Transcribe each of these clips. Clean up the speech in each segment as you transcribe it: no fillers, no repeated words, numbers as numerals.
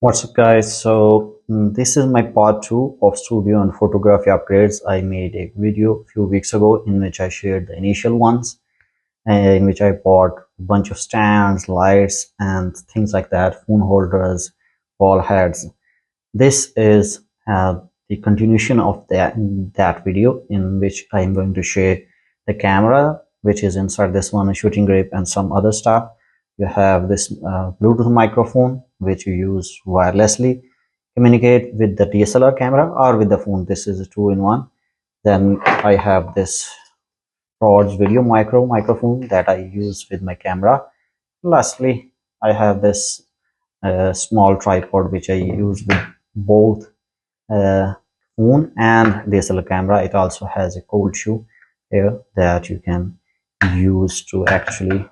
What's up guys, so this is my part 2 of studio and photography upgrades. I made a video a few weeks ago in which I shared the initial ones, in which I bought a bunch of stands, lights and things like that, phone holders, ball heads. This is the continuation of that video, in which I am going to share the camera which is inside this one, a shooting grip and some other stuff. You have this Bluetooth microphone which you use wirelessly, communicate with the DSLR camera or with the phone. This is a 2-in-1. Then I have this Rhodes video microphone that I use with my camera. Lastly, I have this small tripod which I use with both phone and DSLR camera. It also has a cold shoe here that you can use to actually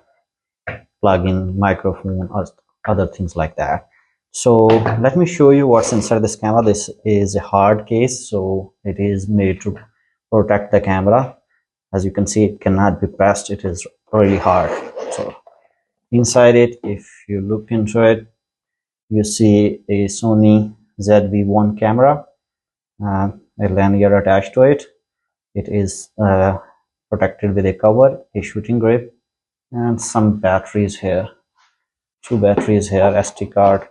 plug in microphone or other things like that. So let me show you what's inside this camera. This is a hard case, so it is made to protect the camera. As you can see, it cannot be pressed. It is really hard. So inside it, if you look into it, you see a Sony ZV1 camera, a lanyard attached to it. It is protected with a cover, a shooting grip, and some batteries here. 2 batteries here, SD card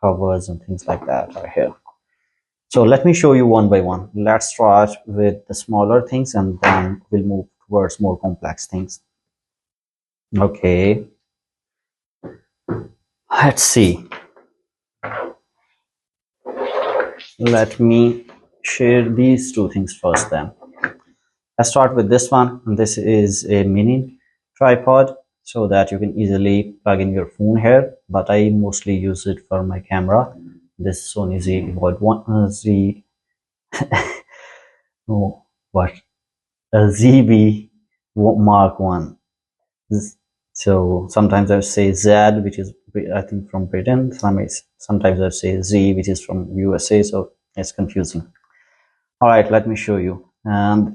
covers and things like that are here. So let me show you one by one. Let's start with the smaller things and then we'll move towards more complex things. Okay, let's see. Let me share these 2 things first then. Let's start with this one. This is a mini tripod, so that you can easily plug in your phone here, but I mostly use it for my camera. This Sony ZV1 ZV Mark 1. So sometimes I say Z, which is I think from Britain. Sometimes I say Z, which is from USA, so it's confusing. All right, let me show you.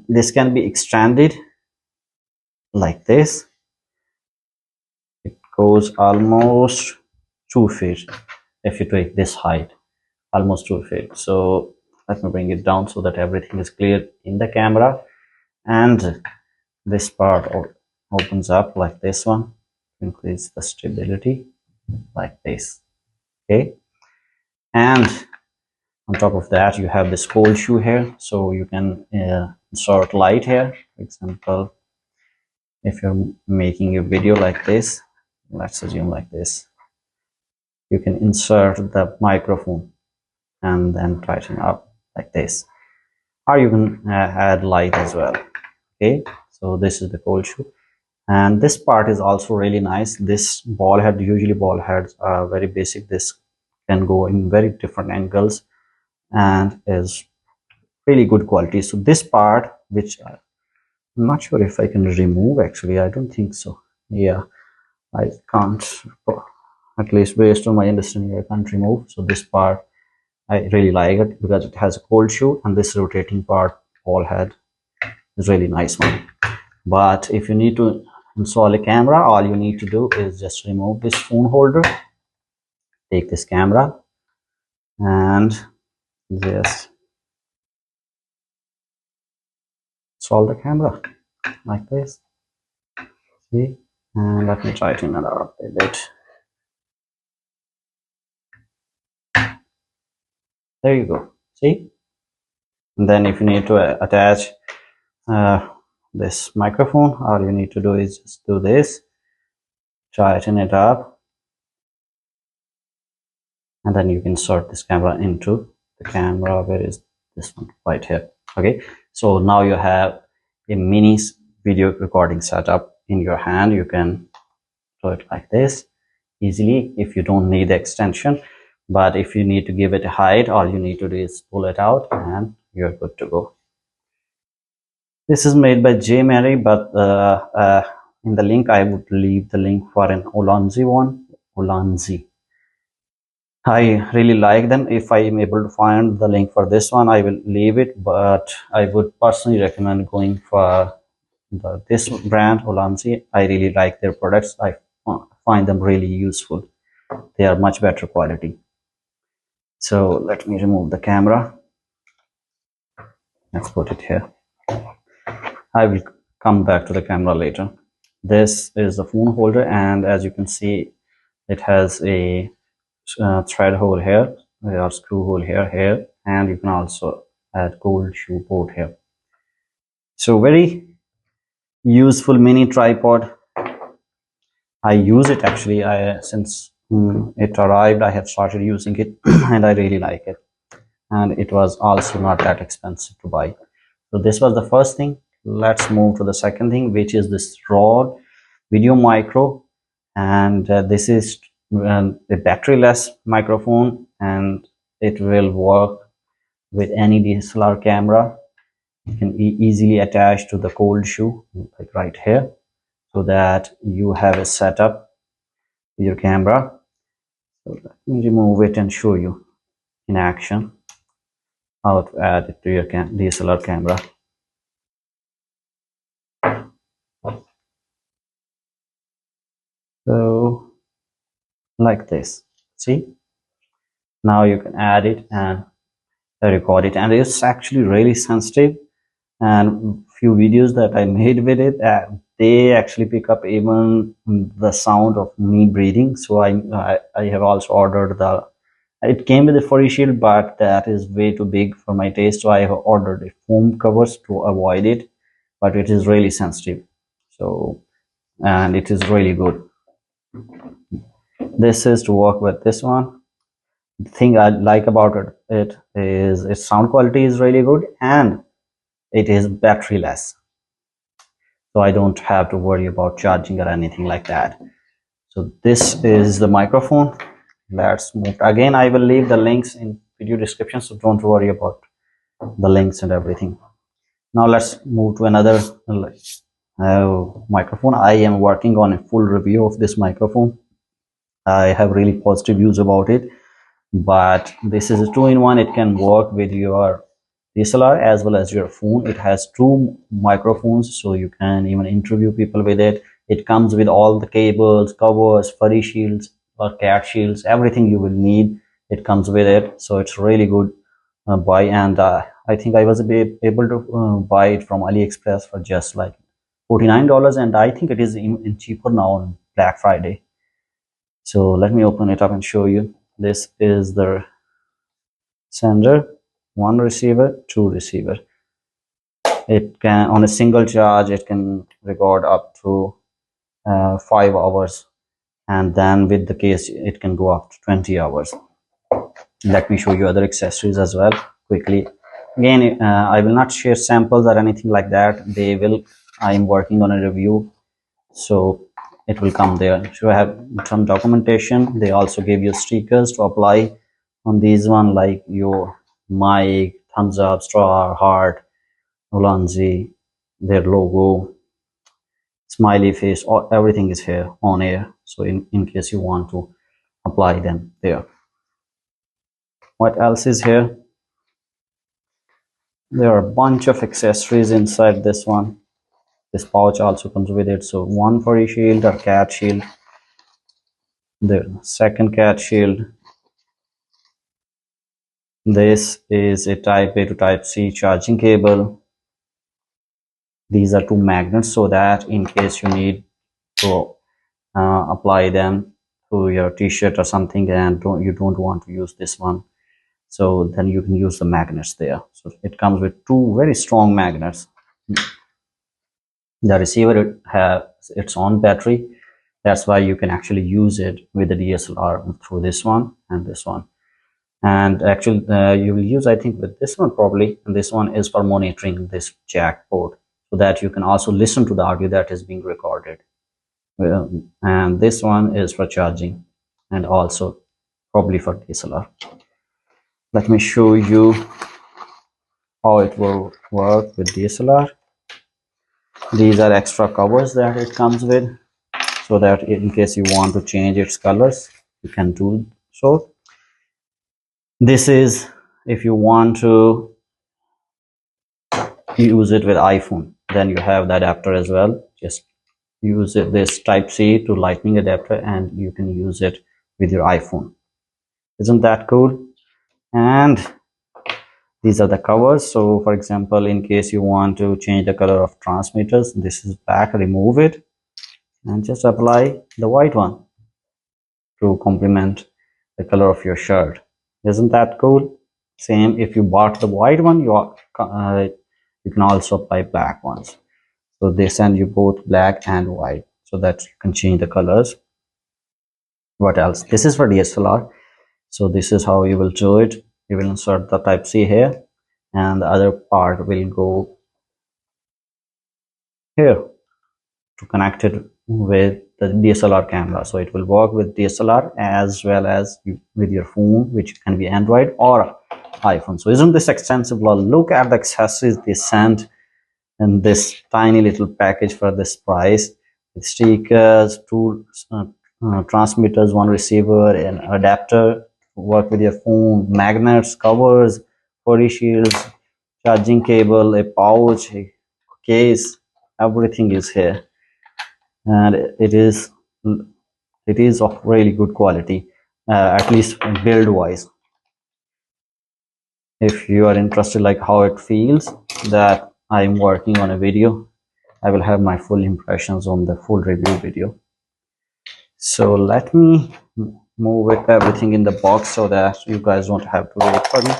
This can be extended like this. It goes almost 2 feet if you take this height, almost 2 feet. So let me bring it down so that everything is clear in the camera. And this part opens up like this one, increase the stability like this. Okay, and on top of that you have this cold shoe here, so you can insert light here. For example, if you're making a video like this, let's assume like this, you can insert the microphone and then tighten up like this, or you can add light as well. Okay, so this is the cold shoe, and this part is also really nice. This ball head, usually ball heads are very basic. This can go in very different angles and is really good quality. So this part, which I'm not sure if I can remove, actually I don't think so. Yeah, I can't, at least based on my understanding, I can't remove. So this part I really like it because it has a cold shoe, and this rotating part ball head is really nice one. But if you need to install a camera, all you need to do is just remove this phone holder, take this camera and just install the camera like this. See, and let me try to turn it up a bit. There you go. See, and then if you need to attach this microphone, all you need to do is just do this, tighten it up, and then you can insert this camera into the camera. Where is this one? Right here. Okay, so now you have a mini video recording setup in your hand. You can do it like this easily if you don't need the extension, but if you need to give it a height, all you need to do is pull it out and you're good to go. This is made by J Mary, but in the link I would leave the link for an Ulanzi one. Ulanzi, I really like them. If I am able to find the link for this one, I will leave it, but I would personally recommend going for this brand, Ulanzi. I really like their products. I find them really useful. They are much better quality. So let me remove the camera. Let's put it here. I will come back to the camera later. This is the phone holder, and as you can see, it has a thread hole here, or screw hole here, and you can also add cold shoe port here. So very useful mini tripod. I use it actually. Since it arrived, I have started using it and I really like it. And it was also not that expensive to buy. So this was the first thing. Let's move to the second thing, which is this Rode Video Micro. And this is a batteryless microphone, and it will work with any DSLR camera. You can easily attach to the cold shoe, like right here, so that you have a setup with your camera. So let me remove it and show you in action how to add it to your DSLR camera. So like this, see, now you can add it and record it, and it's actually really sensitive. And few videos that I made with it, they actually pick up even the sound of me breathing. So I have also ordered it came with a furry shield, but that is way too big for my taste, so I have ordered a foam covers to avoid it. But it is really sensitive, so, and it is really good. This is to work with this one. The thing I like about it is its sound quality is really good, and it is batteryless, so I don't have to worry about charging or anything like that. So this is the microphone. Let's move again. I will leave the links in video description, so don't worry about the links and everything. Now let's move to another microphone. I am working on a full review of this microphone. I have really positive views about it, but this is a two-in-one. It can work with your DSLR as well as your phone. It has two microphones, so you can even interview people with it. It comes with all the cables, covers, furry shields or cat shields, everything you will need. It comes with it, so it's really good buy. And I think I was able to buy it from AliExpress for just like $49, and I think it is even cheaper now on Black Friday. So let me open it up and show you. This is the sender, one receiver, two receiver. It can, on a single charge, it can record up to 5 hours, and then with the case it can go up to 20 hours. Let me show you other accessories as well quickly. Again, I will not share samples or anything like that. They will, I am working on a review, so it will come there. So I have some documentation. They also give you stickers to apply on these one, like your mic, thumbs up, star, heart, Ulanzi, their logo, smiley face, everything is here on air. So in case you want to apply them there. What else is here? There are a bunch of accessories inside this one. This pouch also comes with it. So one furry shield or cat shield. The second cat shield. This is a type A to type C charging cable. These are two magnets, so that in case you need to apply them to your t-shirt or something, and you don't want to use this one, so then you can use the magnets there. So it comes with two very strong magnets. The receiver has its own battery. That's why you can actually use it with the DSLR through this one and this one. And actually you will use, I think, with this one probably, and this one is for monitoring this jack port, so that you can also listen to the audio that is being recorded. And this one is for charging, and also probably for DSLR. Let me show you how it will work with DSLR. These are extra covers that it comes with, so that in case you want to change its colors, you can do so. This is if you want to use it with iPhone, then you have the adapter as well. Just use it, this type C to lightning adapter, and you can use it with your iPhone. Isn't that cool? And these are the covers. So for example, in case you want to change the color of transmitters, this is black, remove it and just apply the white one to complement the color of your shirt. Isn't that cool? Same, if you bought the white one, you can also apply black ones. So they send you both black and white so that you can change the colors. What else? This is for DSLR. So this is how you will do it. You will insert the type C here and the other part will go here to connect it with the DSLR camera. So it will work with DSLR as well as with your phone, which can be Android or iPhone. So isn't this extensive? Look at the accessories they sent in this tiny little package for this price, with stickers, two transmitters, one receiver, an adapter to work with your phone, magnets, covers, body shields, charging cable, a pouch, a case, everything is here. And it is of really good quality, at least build wise. If you are interested like how it feels that I'm working on a video, I will have my full impressions on the full review video. So let me move with everything in the box so that you guys don't have to wait for me.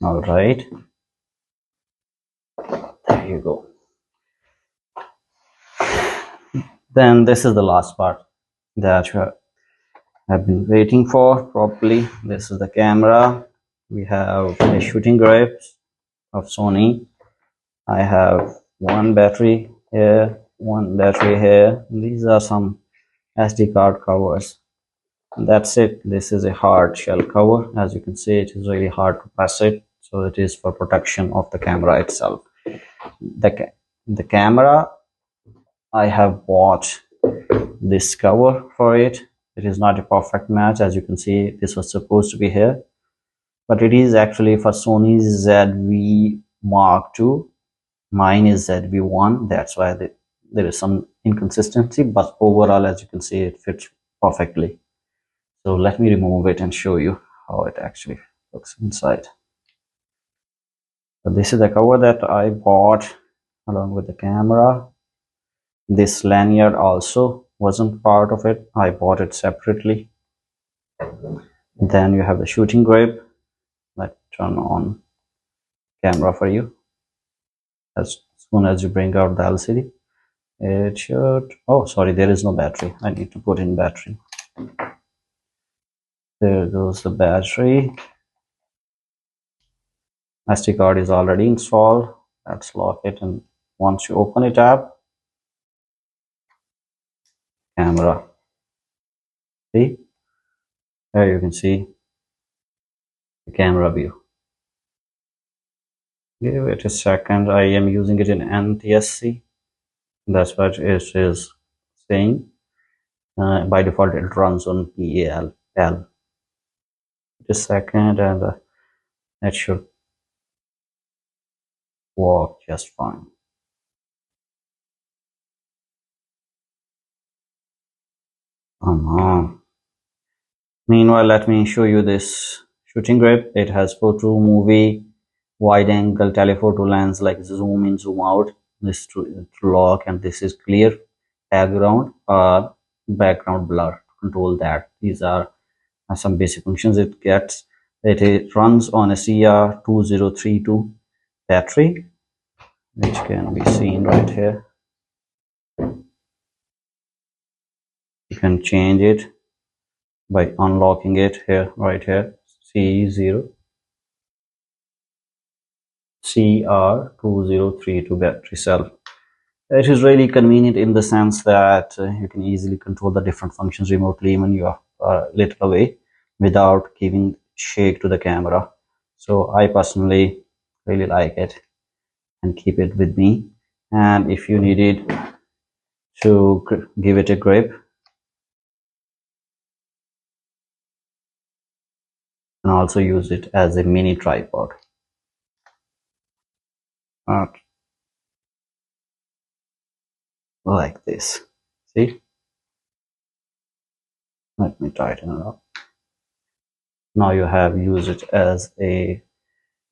All right, there you go. Then this is the last part that you have been waiting for probably. This is the camera. We have a shooting grip of Sony. I have one battery here, one battery here. These are some SD card covers. And that's it. This is a hard shell cover. As you can see, it is really hard to press it. So it is for protection of the camera itself. The camera, I have bought this cover for it. It is not a perfect match. As you can see, this was supposed to be here, but it is actually for Sony ZV Mark II. Mine is ZV1. That's why there is some inconsistency, but overall, as you can see, it fits perfectly. So let me remove it and show you how it actually looks inside. So this is the cover that I bought along with the camera. This lanyard also wasn't part of it. I bought it separately. Then you have the shooting grip. Let's turn on camera for you. As soon as you bring out the LCD, it should, oh sorry, there is no battery. I need to put in battery. There goes the battery. SD card is already installed. Let's lock it, and once you open it up, camera, see, there you can see the camera view. Give it a second. I am using it in NTSC. That's what it is saying. By default it runs on PAL. Just a second, and it should work just fine. Meanwhile, let me show you this shooting grip. It has photo, movie, wide angle telephoto lens, like zoom in, zoom out. This to lock, and this is clear background or background blur. Control that. These are some basic functions it gets. It runs on a CR2032 battery, which can be seen right here. You can change it by unlocking it here, right here, CR2032 battery cell. It is really convenient in the sense that you can easily control the different functions remotely when you are a little away without giving shake to the camera. So I personally really like it and keep it with me. And if you needed to give it a grip, and also use it as a mini tripod. Like this. See? Let me tighten it up. Now you have used it as a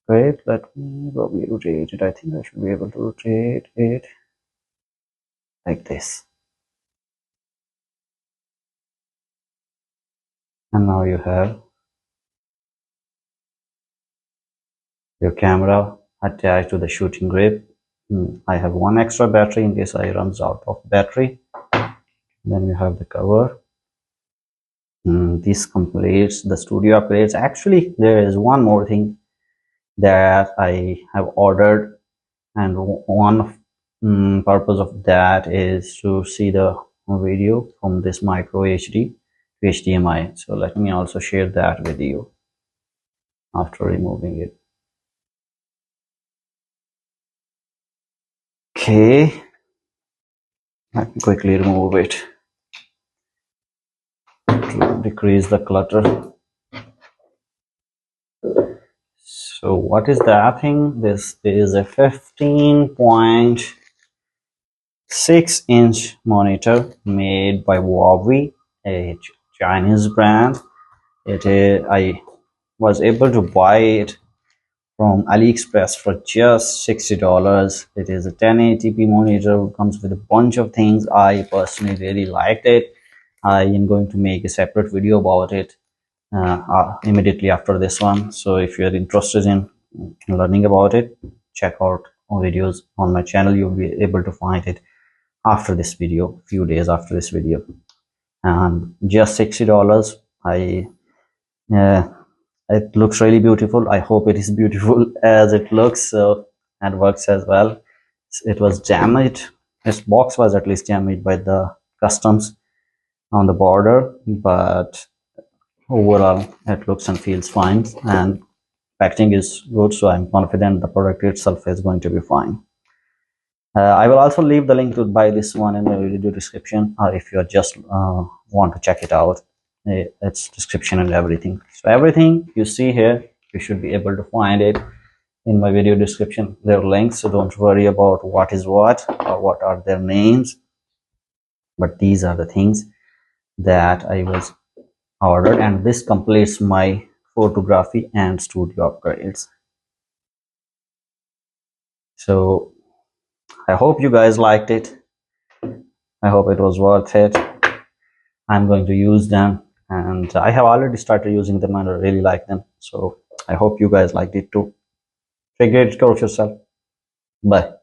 grip. Let me probably rotate it. I think I should be able to rotate it like this. And now you have your camera attached to the shooting grip. I have one extra battery in case I runs out of battery. Then you have the cover. This completes the studio upgrades. Actually, there is one more thing that I have ordered, and one purpose of that is to see the video from this micro HD to HDMI. So let me also share that with you after removing it. Okay, let me quickly remove it to decrease the clutter. So what is that thing? This is a 15.6-inch monitor made by Huawei, a Chinese brand. I was able to buy it from AliExpress for just $60. It is a 1080p monitor, comes with a bunch of things. I personally really liked it. I am going to make a separate video about it immediately after this one. So if you're interested in learning about it, check out our videos on my channel. You'll be able to find it after this video, few days after this video. And just $60. It looks really beautiful. I hope it is beautiful as it looks, and works as well. It was damaged. Its box was at least damaged by the customs on the border, but overall it looks and feels fine, and packaging is good, so I'm confident the product itself is going to be fine. I will also leave the link to buy this one in the video description, or if you just want to check it out, its description and everything. So everything you see here, you should be able to find it in my video description. There are links, so don't worry about what is what or what are their names, but these are the things that I was ordered, and this completes my photography and studio upgrades. So I hope you guys liked it. I hope it was worth it. I'm going to use them, and I have already started using them and I really like them. So I hope you guys liked it too. Take great care of yourself. Bye.